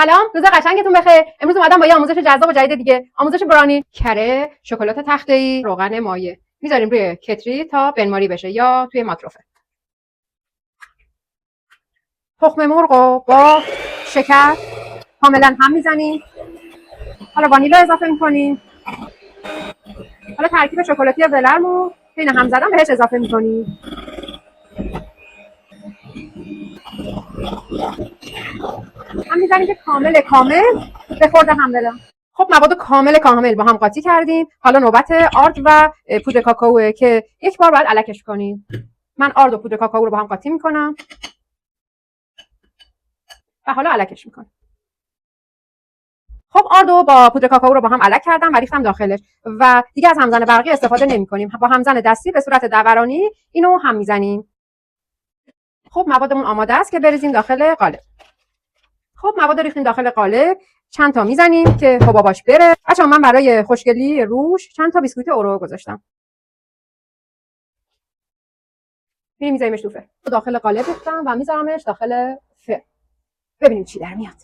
سلام، روز قشنگتون بخیر. امروز اومدم با یه آموزش جذاب و جدید دیگه. آموزش برانی، کره، شکلات تخته‌ای، روغن مایع. میذاریم روی کتری تا بنماری بشه یا توی ماتروفه. تخم مرغ رو با شکر کاملا هم میزنیم. حالا وانیلا اضافه میکنیم. حالا ترکیب شکلاتی ولرمو که این هم زدم بهش اضافه میکنیم. هم میزنیم که کامل به خورد هم بدم. خب مواد کامل با هم قاطی کردیم. حالا نوبت آرد و پودر کاکائو که یک بار باید الکش کنیم. من آرد و پودر کاکائو رو با هم قاطی میکنم و حالا الکش میکنم. خب آرد و با پودر کاکائو رو با هم الک کردم و ریختم داخلش و دیگه از همزن برقی استفاده نمی‌کنیم. با همزن دستی به صورت دورانی اینو هم میزنیم. خب موادمون آماده است که بریزیم داخل قالب. خب مواد ریختیم داخل قالب، چند تا میزنیم که حباباش بره. بچه‌ها من برای خوشگلی روش چند تا بیسکویت اورو گذاشتم. میذاریمش تو فر. داخل قالب ریختم و میذارمش داخل فر. ببینیم چی در میاد.